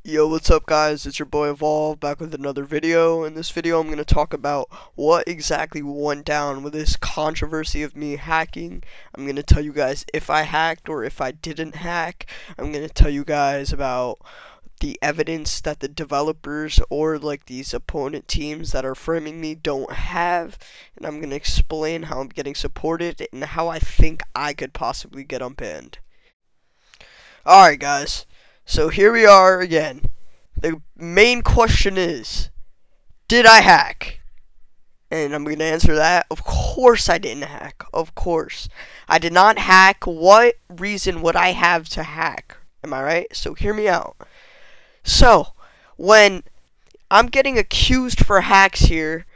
Yo, what's up guys? It's your boy Evolve back with another video. In this video I'm going to talk about what exactly went down with this controversy of me hacking. I'm going to tell you guys if I hacked or if I didn't hack. I'm going to tell you guys about the evidence that the developers or like these opponent teams that are framing me don't have, and I'm going to explain how I'm getting supported and how I think I could possibly get unbanned. Alright guys. So here we are again. The main question is, did I hack? And I'm going to answer that. Of course I didn't hack. Of course. I did not hack. What reason would I have to hack? Am I right? So hear me out. So, when I'm getting accused for hacks here,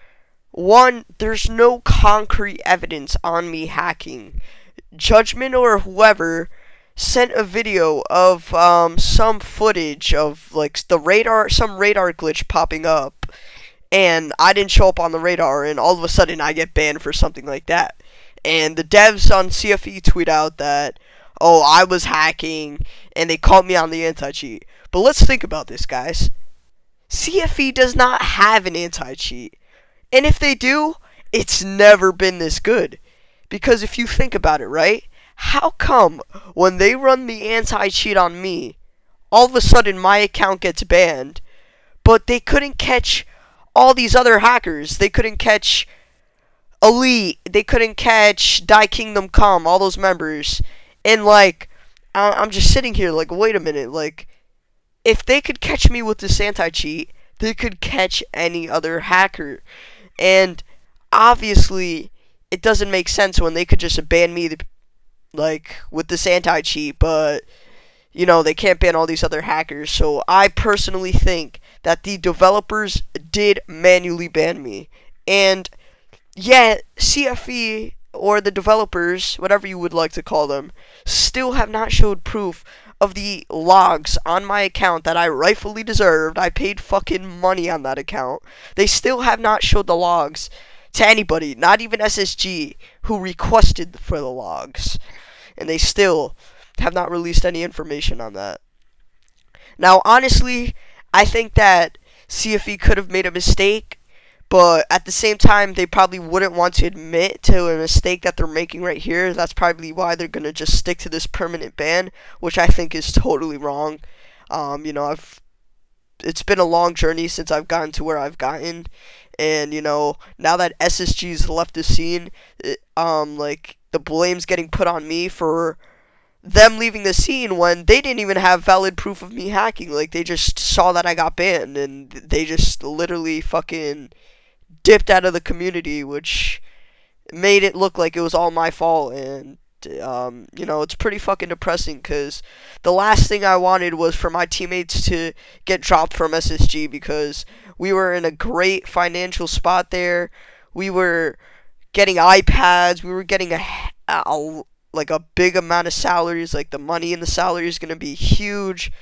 one, there's no concrete evidence on me hacking. Judgment or whoever sent a video of some footage of like some radar glitch popping up, and I didn't show up on the radar, and all of a sudden I get banned for something like that. And the devs on CFE tweet out that, oh, I was hacking and they called me on the anti-cheat. But let's think about this, guys. CFE does not have an anti-cheat, and if they do, it's never been this good. Because if you think about it, right? How come when they run the anti-cheat on me, all of a sudden my account gets banned, but they couldn't catch all these other hackers? They couldn't catch Elite, they couldn't catch Die Kingdom Come, all those members. And like, I'm just sitting here like, wait a minute, like, if they could catch me with this anti-cheat, they could catch any other hacker. And obviously, it doesn't make sense when they could just ban me like with this anti-cheat, but you know, they can't ban all these other hackers. So I personally think that the developers did manually ban me, and yet CFE or the developers, whatever you would like to call them, still have not showed proof of the logs on my account that I rightfully deserved. I paid fucking money on that account. They still have not showed the logs to anybody, not even SSG, who requested for the logs. And they still have not released any information on that. Now, honestly, I think that CFE could have made a mistake, but at the same time, they probably wouldn't want to admit to a mistake that they're making right here. That's probably why they're going to just stick to this permanent ban, which I think is totally wrong. You know, it's been a long journey since I've gotten to where I've gotten. And, you know, now that SSG's left the scene, like, the blame's getting put on me for them leaving the scene when they didn't even have valid proof of me hacking. Like, they just saw that I got banned, and they just literally fucking dipped out of the community, which made it look like it was all my fault. And you know, it's pretty fucking depressing, because the last thing I wanted was for my teammates to get dropped from SSG, because we were in a great financial spot there. We were getting iPads, we were getting like a big amount of salaries. Like, the money in the salary is gonna be huge,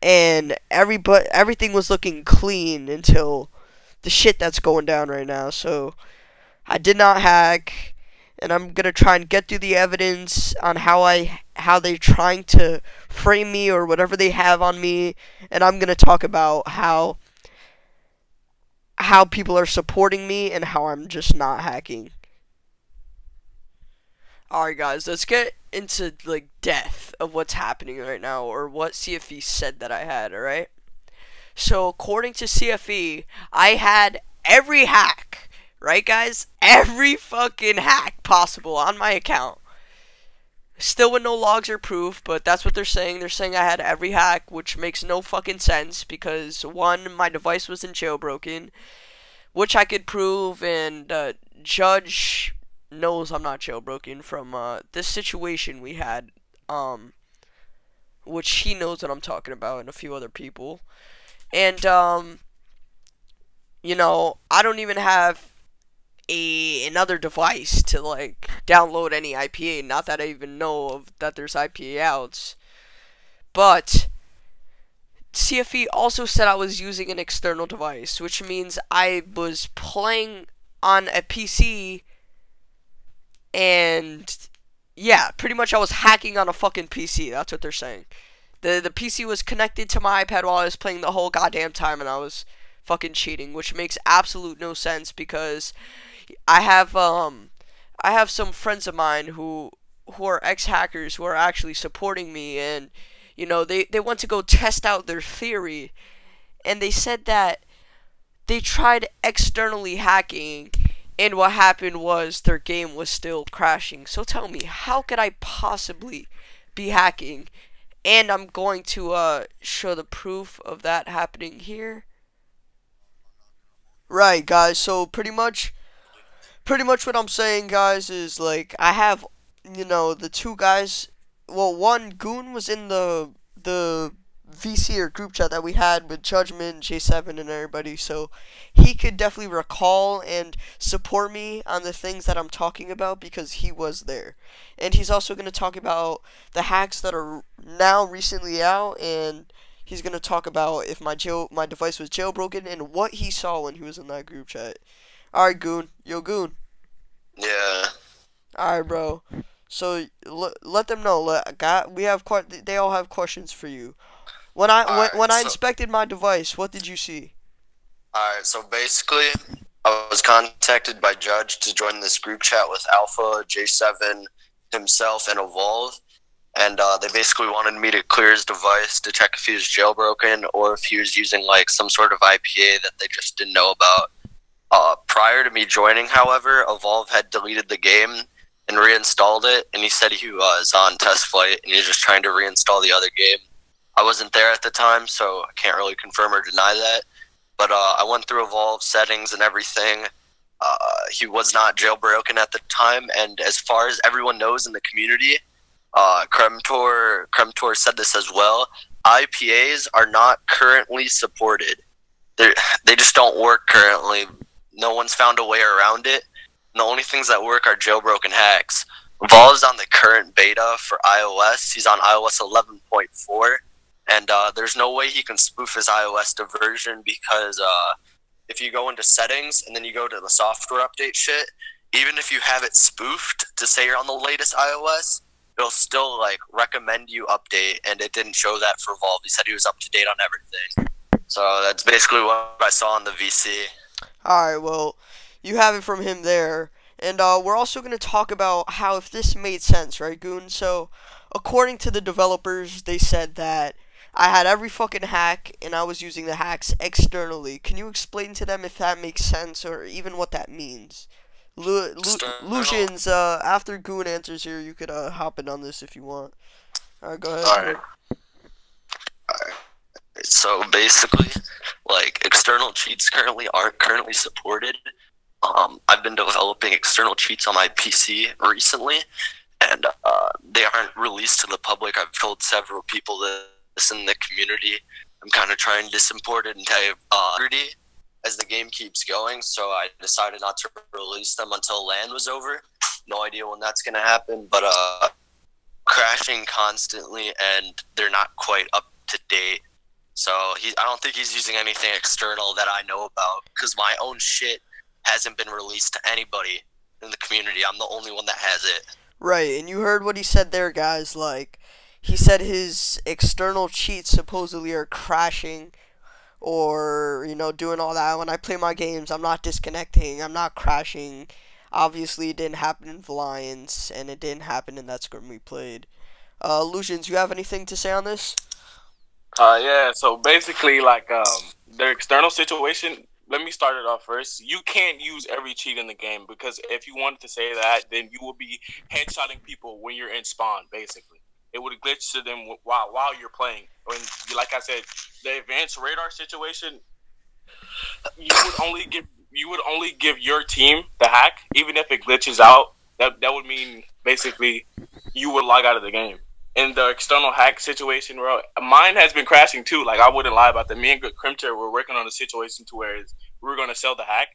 and everything was looking clean until the shit that's going down right now. So I did not hack, and I'm gonna try and get through the evidence on how they're trying to frame me or whatever they have on me, and I'm gonna talk about how people are supporting me and how I'm just not hacking. Alright guys, let's get into like depth of what's happening right now, or what CFE said that I had. Alright, so according to CFE, I had every hack. Right, guys? Every fucking hack possible on my account. Still with no logs or proof, but that's what they're saying. They're saying I had every hack, which makes no fucking sense, because one, my device wasn't jailbroken, which I could prove, and Judge knows I'm not jailbroken from this situation we had, which he knows what I'm talking about, and a few other people. And you know, I don't even have another device to like download any IPA. Not that I even know that there's IPA outs. But CFE also said I was using an external device, which means I was playing on a PC, and yeah, pretty much I was hacking on a fucking PC. That's what they're saying. The PC was connected to my iPad while I was playing the whole goddamn time, and I was fucking cheating, which makes absolute no sense because I have I have some friends of mine who are ex-hackers who are actually supporting me, and they want to go test out their theory, and they said that they tried externally hacking, and what happened was their game was still crashing. So tell me, how could I possibly be hacking? And I'm going to show the proof of that happening here. Right, guys. So pretty much what I'm saying, guys, is like I have, the two guys. Well, one Goon was in the VC or group chat that we had with Judgment, J7, and everybody, so he could definitely recall and support me on the things that I'm talking about because he was there. And he's also going to talk about the hacks that are now recently out, and he's going to talk about if my device was jailbroken and what he saw when he was in that group chat. Alright, Goon. Yo, Goon. Yeah. Alright, bro. So let them know. They all have questions for you. When I So inspected my device, what did you see? so basically, I was contacted by Judge to join this group chat with Alpha, J7, himself, and Evolve, and they basically wanted me to clear his device to check if he was jailbroken or if he was using like some sort of IPA that they just didn't know about. Prior to me joining, however, Evolve had deleted the game and reinstalled it, and he said he was on test flight and he was just trying to reinstall the other game. I wasn't there at the time, so I can't really confirm or deny that. But I went through Evolve settings and everything. He was not jailbroken at the time, and as far as everyone knows in the community, Kremtor said this as well. IPAs are not currently supported. They just don't work currently. No one's found a way around it. And the only things that work are jailbroken hacks. Evolve's on the current beta for iOS. He's on iOS 11.4. And there's no way he can spoof his iOS version because if you go into settings and then you go to the software update shit, even if you have it spoofed to say you're on the latest iOS, it'll still like recommend you update, and it didn't show that for Evolve. He said he was up to date on everything. So that's basically what I saw on the VC. Alright, well, you have it from him there. And we're also going to talk about how if this made sense, right, Goon? So, according to the developers, they said that I had every fucking hack, and I was using the hacks externally. Can you explain to them if that makes sense, or even what that means? External. Luzions, after Goon answers here, you could hop in on this if you want. Alright, go ahead. Alright. Alright. So basically, like external cheats currently aren't currently supported. I've been developing external cheats on my PC recently, and they aren't released to the public. I've told several people this in the community. I'm kind of trying to import it into as the game keeps going, so I decided not to release them until LAN was over. No idea when that's going to happen, but crashing constantly, and they're not quite up to date. So I don't think he's using anything external that I know about, because my own shit hasn't been released to anybody in the community. I'm the only one that has it. Right, and you heard what he said there, guys. Like, he said his external cheats supposedly are crashing or, doing all that. When I play my games, I'm not disconnecting, I'm not crashing. Obviously, it didn't happen in Valiance, and it didn't happen in that scrim we played. Lucians, you have anything to say on this? Yeah, so basically, like, their external situation, let me start it off first. You can't use every cheat in the game, because if you wanted to say that, then you will be headshotting people when you're in spawn, basically. It would glitch to them while you're playing. When, like I said, the advanced radar situation, you would only give your team the hack, even if it glitches out. That would mean basically you would log out of the game. In the external hack situation, bro, mine has been crashing too. Like, I wouldn't lie about that. Me and Crimter were working on a situation to where we were going to sell the hack.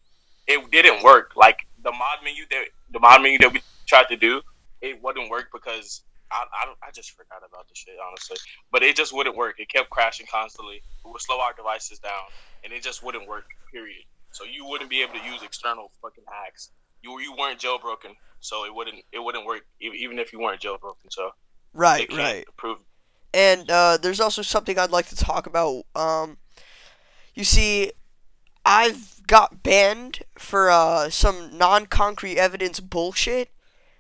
It didn't work. Like, the mod menu that we tried to do, it wouldn't work because I just forgot about the shit, honestly. But it just wouldn't work. It kept crashing constantly. It would slow our devices down, and it just wouldn't work. Period. So you wouldn't be able to use external fucking hacks. You weren't jailbroken, so it wouldn't work even if you weren't jailbroken. So. Right. Prove. And there's also something I'd like to talk about. You see, I've got banned for some non-concrete evidence bullshit.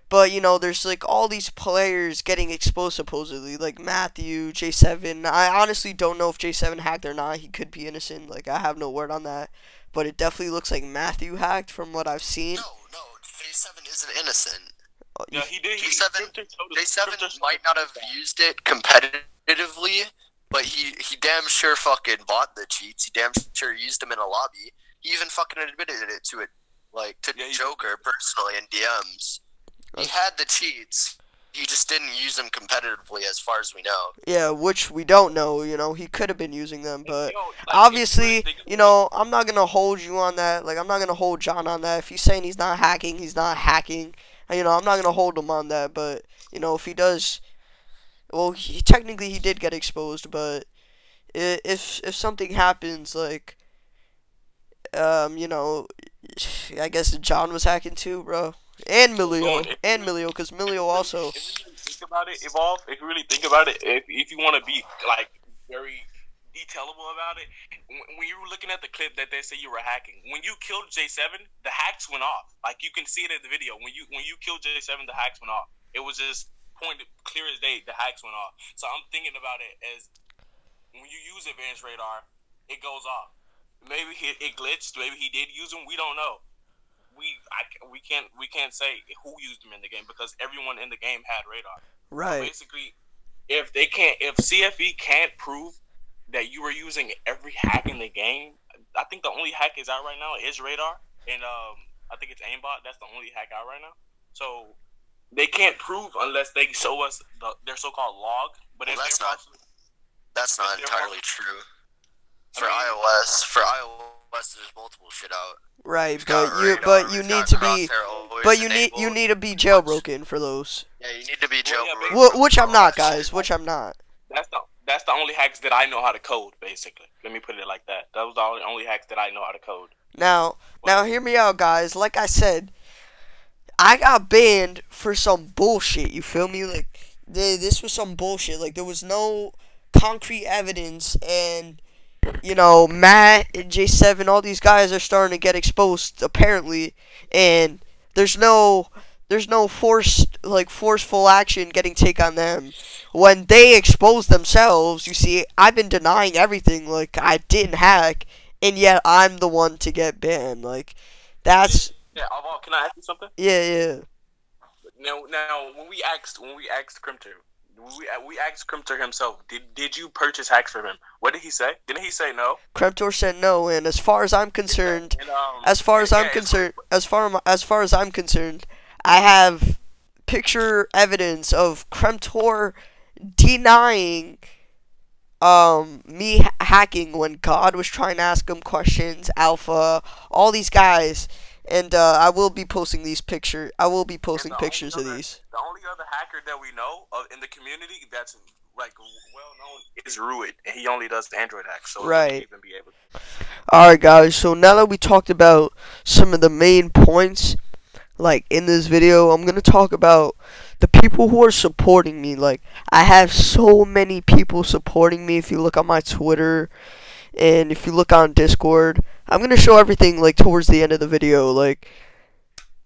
But, you know, there's, like, all these players getting exposed, supposedly. Like, Matthew, J7. I honestly don't know if J7 hacked or not. He could be innocent. Like, I have no word on that. But it definitely looks like Matthew hacked from what I've seen. No, J7 isn't innocent. Yeah, he did. J7 might not have used it competitively, but he damn sure fucking bought the cheats. He damn sure used them in a lobby. He even fucking admitted it to Joker personally in DMs. He had the cheats. He just didn't use them competitively, as far as we know. Yeah, which we don't know. You know, he could have been using them, but obviously, you know, I'm not gonna hold you on that. Like, I'm not gonna hold John on that. If he's saying he's not hacking, he's not hacking. And, you know, I'm not gonna hold him on that. But, you know, if he does, well, technically he did get exposed. But if something happens, like, you know, I guess John was hacking too, bro. And Milio, because Milio also. If you really think about it, Evolve, if you really think about it, if you want to be, like, very detailable about it, when you were looking at the clip that they say you were hacking, when you killed J7, the hacks went off. Like, you can see it in the video. When you killed J7, the hacks went off. It was just pointed clear as day, the hacks went off. So I'm thinking about it as, when you use advanced radar, it goes off. Maybe it glitched, maybe he did use them, we don't know. We can't say who used them in the game because everyone in the game had radar. Right. So basically, if CFE can't prove that you were using every hack in the game, I think the only hack is out right now is radar, and I think it's aimbot. That's the only hack out right now. So they can't prove unless they show us their so-called log. But well, that's not entirely true. For iOS, there's multiple shit out. Right, but you need to be jailbroken for those. Yeah, you need to be jailbroken. Which I'm not, guys. Which I'm not. That's the only hacks that I know how to code, basically. Let me put it like that. That was the only hacks that I know how to code. Now hear me out, guys. Like I said, I got banned for some bullshit. You feel me? Like, this was some bullshit. Like, there was no concrete evidence, and, you know, Matt and J7, all these guys are starting to get exposed, apparently, and there's no forceful action getting taken on them when they expose themselves. You see, I've been denying everything, like, I didn't hack, and yet I'm the one to get banned. Like, that's... Yeah, can I ask you something? Yeah. Now, when we asked Crimter, we asked Crimter himself, did you purchase hacks from him? What did he say? Didn't he say no? Crimter said no, and as far as I'm concerned, as far as I'm concerned, I have picture evidence of Crimter denying me hacking when God was trying to ask him questions, Alpha, all these guys. And I will be posting these pictures. I will be posting pictures of these. The only other hacker that we know of in the community that's, like, well known is Ruid, and he only does Android hacks, so right. He won't even be able to. Alright, guys. So now that we talked about some of the main points, like, in this video, I'm gonna talk about the people who are supporting me. Like, I have so many people supporting me. If you look on my Twitter, and if you look on Discord, I'm gonna show everything, like, towards the end of the video.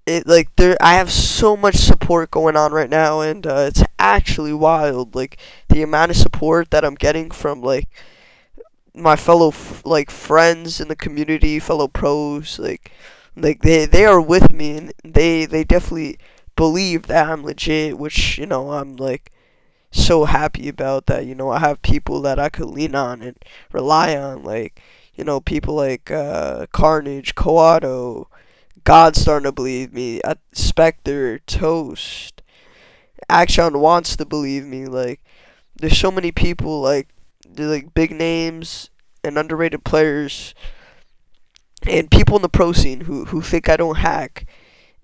I have so much support going on right now, and it's actually wild. Like, the amount of support that I'm getting from, like, my fellow friends in the community, fellow pros. Like they are with me, and they definitely believe that I'm legit, which, you know, I'm, like, so happy about that. You know, I have people that I could lean on and rely on, like, you know, people like Carnage, Coado, God's starting to believe me, Spectre, Toast, Action wants to believe me. Like, there's so many people, like, they're, like, big names and underrated players, and people in the pro scene who think I don't hack,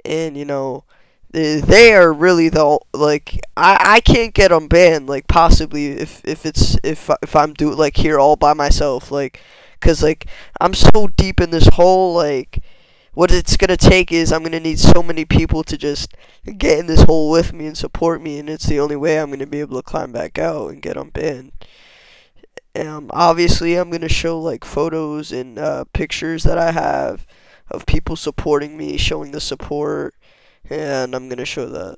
and, you know, they are really the, like, I can't get them banned, like, possibly if I'm here all by myself, like, cause, like, I'm so deep in this whole, like, what it's gonna take is I'm gonna need so many people to just get in this hole with me and support me, and it's the only way I'm gonna be able to climb back out and get unbanned. Obviously, I'm gonna show like photos and pictures that I have of people supporting me, showing the support, and I'm gonna show that.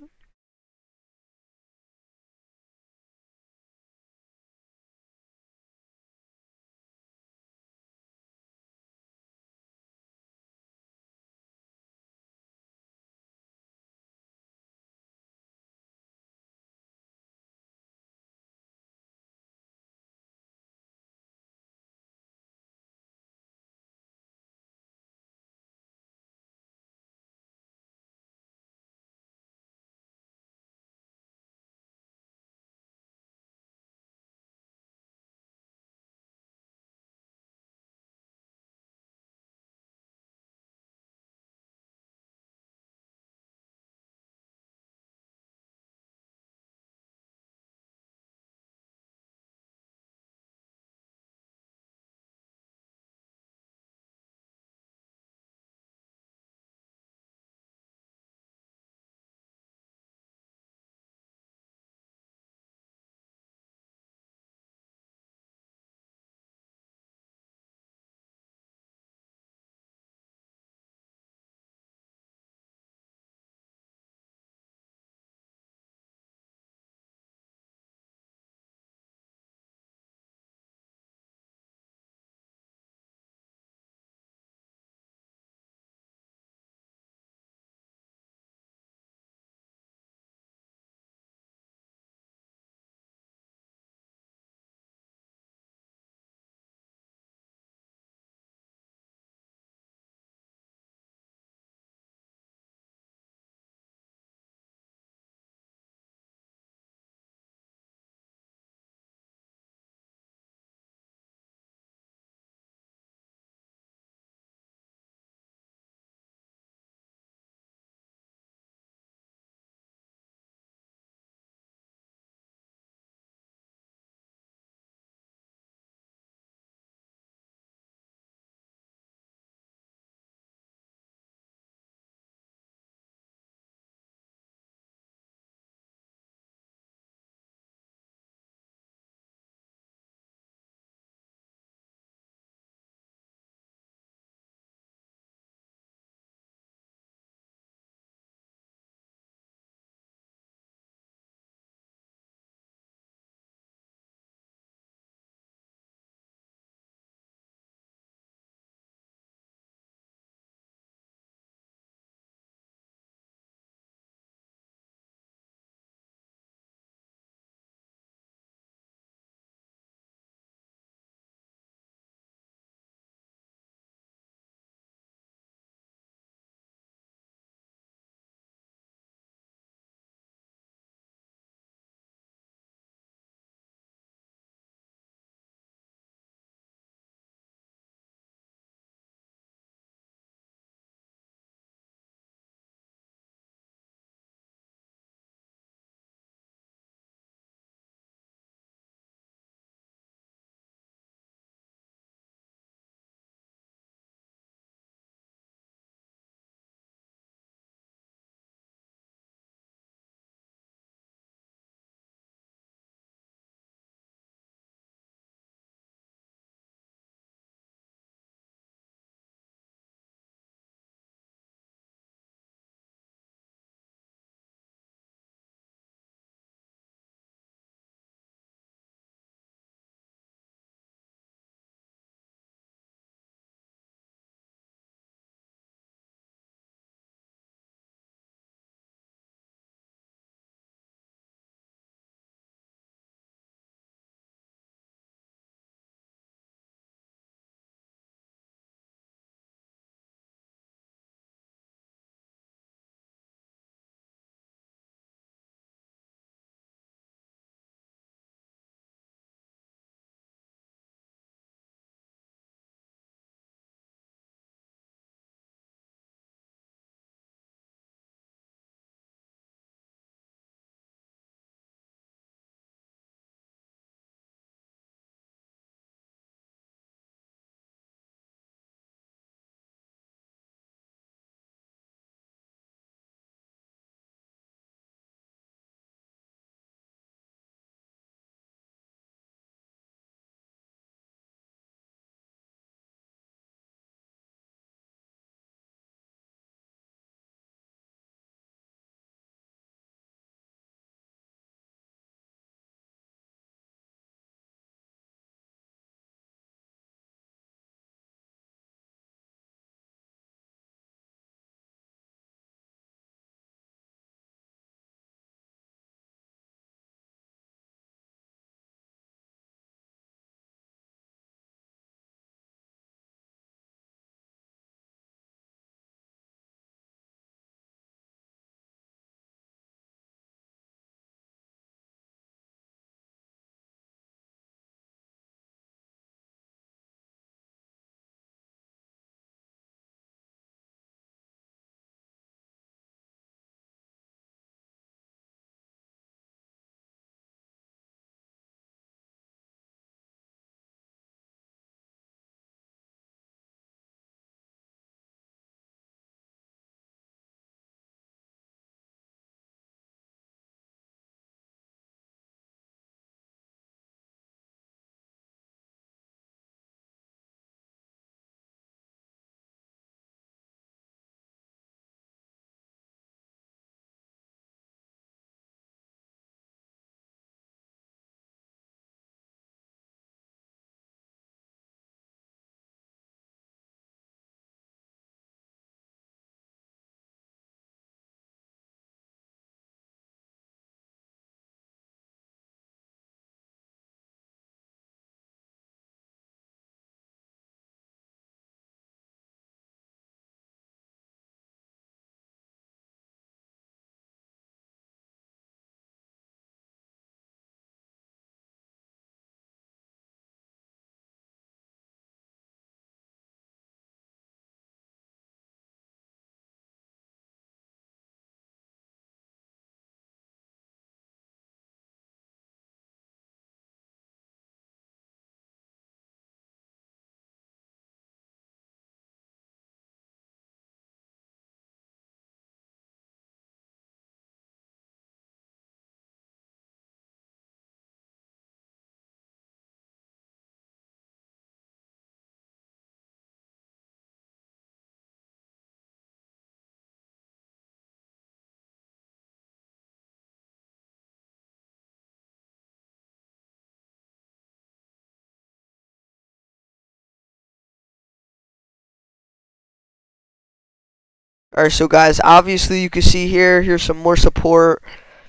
Alright, so guys, obviously you can see here's some more support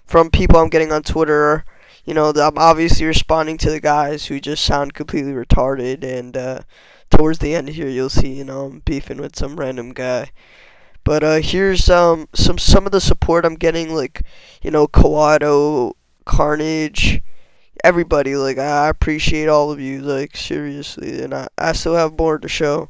from people I'm getting on Twitter. You know, I'm obviously responding to the guys who just sound completely retarded, and towards the end here you'll see, you know, I'm beefing with some random guy. But here's some of the support I'm getting, like, you know, Kawato, Carnage, everybody. Like, I appreciate all of you, like, seriously, and I still have more to show.